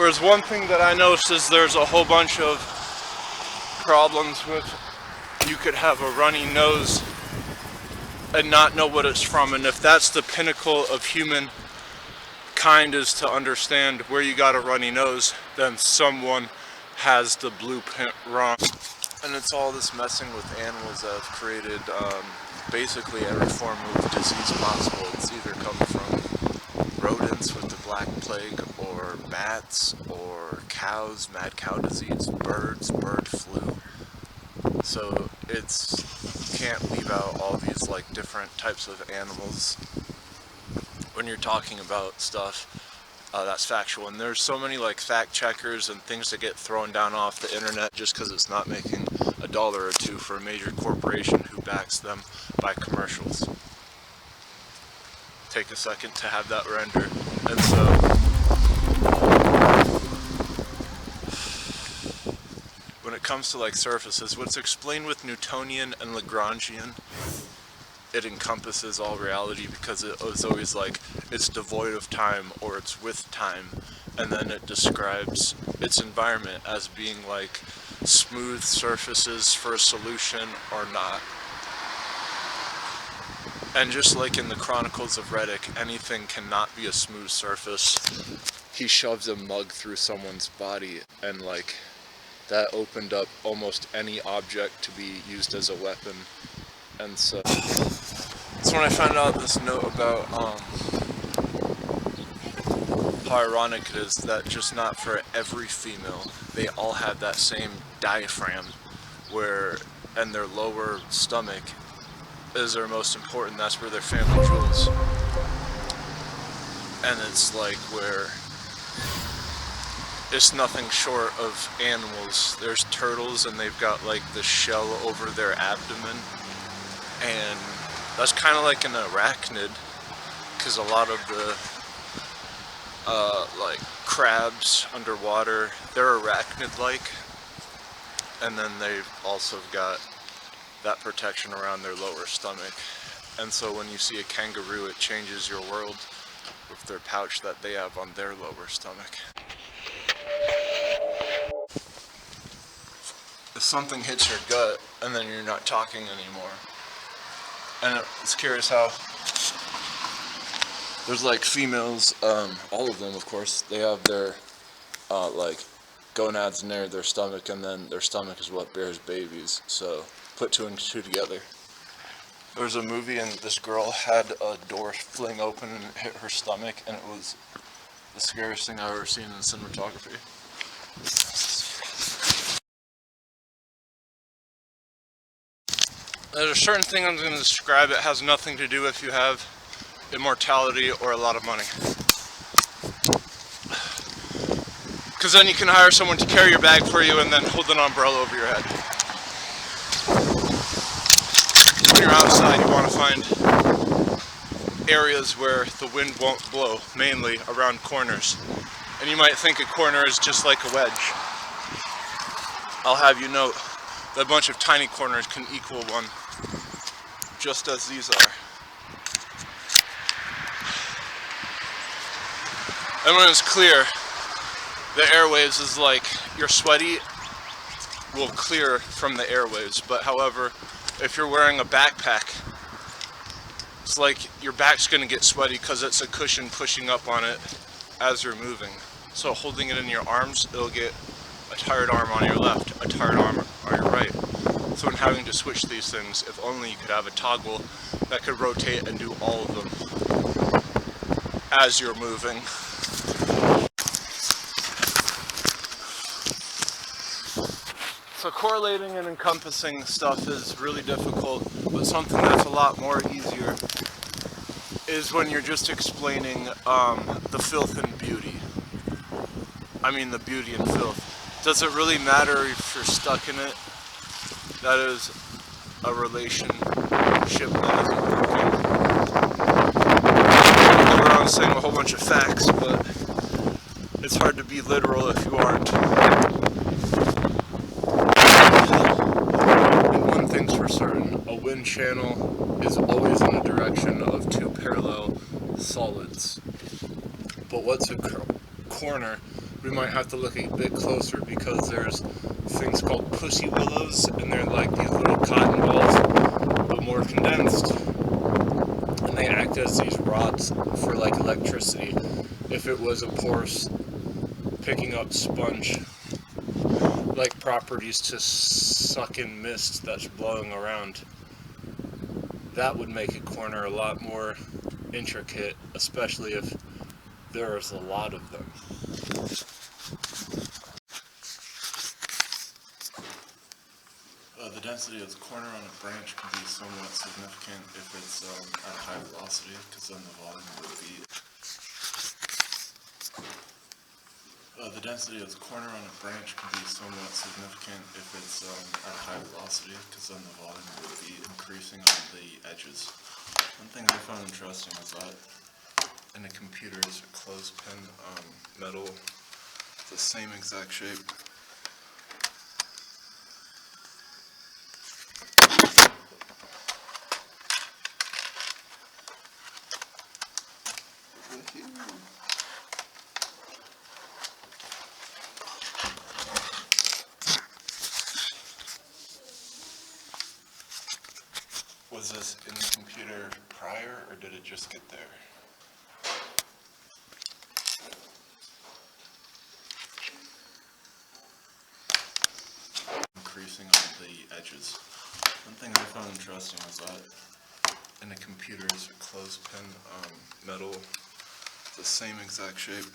was one thing that I noticed is there's a whole bunch of problems with you could have a runny nose and not know what it's from, and if that's the pinnacle of human kind is to understand where you got a runny nose, then someone has the blueprint wrong. And it's all this messing with animals that have created basically every form of disease possible. It's either come from rodents with the Black Plague, or bats, or cows, mad cow disease, birds, bird flu. So you can't leave out all these like different types of animals when you're talking about stuff that's factual. And there's so many like fact checkers and things that get thrown down off the internet just because it's not making $1 or $2 for a major corporation who backs them by commercials. Take a second to have that rendered. And so when it comes to like surfaces, what's explained with Newtonian and Lagrangian, it encompasses all reality, because it was always like it's devoid of time or it's with time, and then it describes its environment as being like smooth surfaces for a solution or not. And just like in the Chronicles of Riddick, anything cannot be a smooth surface. He shoves a mug through someone's body, and like that opened up almost any object to be used as a weapon. And so that's when I found out this note about how ironic it is that just not for every female, they all have that same diaphragm, and their lower stomach is their most important. That's where their family jewels. And it's like where it's nothing short of animals. There's turtles, and they've got like the shell over their abdomen. And that's kind of like an arachnid, because a lot of the like crabs underwater, they're arachnid-like, and then they've also got that protection around their lower stomach. And so when you see a kangaroo, it changes your world with their pouch that they have on their lower stomach. If something hits your gut, and then you're not talking anymore. And it's curious how there's like females, all of them of course, they have their like gonads near their stomach, and then their stomach is what bears babies. So put 2 and 2 together. There was a movie and this girl had a door fling open and it hit her stomach, and it was the scariest thing I've ever seen in cinematography. There's a certain thing I'm going to describe. It has nothing to do if you have immortality or a lot of money. Because then you can hire someone to carry your bag for you and then hold an umbrella over your head. When you're outside, you want to find areas where the wind won't blow, mainly around corners. And you might think a corner is just like a wedge. I'll have you note that a bunch of tiny corners can equal one, just as these are. And when it's clear, the airwaves is like you're sweaty will clear from the airwaves. But however, if you're wearing a backpack, it's like your back's going to get sweaty because it's a cushion pushing up on it as you're moving. So holding it in your arms, it'll get a tired arm on your left, a tired arm on your right. So when having to switch these things, if only you could have a toggle that could rotate and do all of them as you're moving. So correlating and encompassing stuff is really difficult, but something that's a lot more easier is when you're just explaining the filth and beauty. I mean the beauty and filth. Does it really matter if you're stuck in it? That is a relationship that isn't working. I go around saying a whole bunch of facts, but it's hard to be literal if you aren't. And one thing's for certain, a wind channel is always in the direction of 2 parallel solids. But what's a corner we might have to look a bit closer because there's things called pussy willows, and they're like these little cotton balls, but more condensed. And they act as these rods for like electricity. If it was a porous picking up sponge, like properties to suck in mist that's blowing around, that would make a corner a lot more intricate, especially if there's a lot of them. The density of the corner on a branch can be somewhat significant if it's at a high velocity, because then the volume would be. The density of the corner on a branch can be somewhat significant if it's at a high velocity, because then the volume would be increasing on the edges. One thing I found interesting is that in a computer's clothespin metal, the same exact shape. Was this in the computer prior, or did it just get there? Increasing on the edges. One thing I found interesting is that in a computer's clothespin metal, the same exact shape.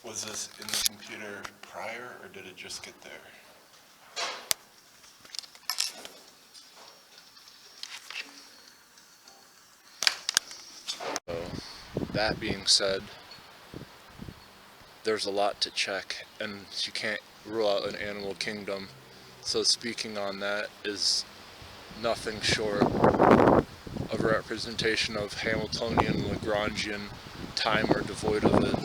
Was this in the computer prior, or did it just get there? So, that being said, there's a lot to check, and you can't rule out an animal kingdom. So speaking on that is nothing short of a representation of Hamiltonian Lagrangian time or devoid of it.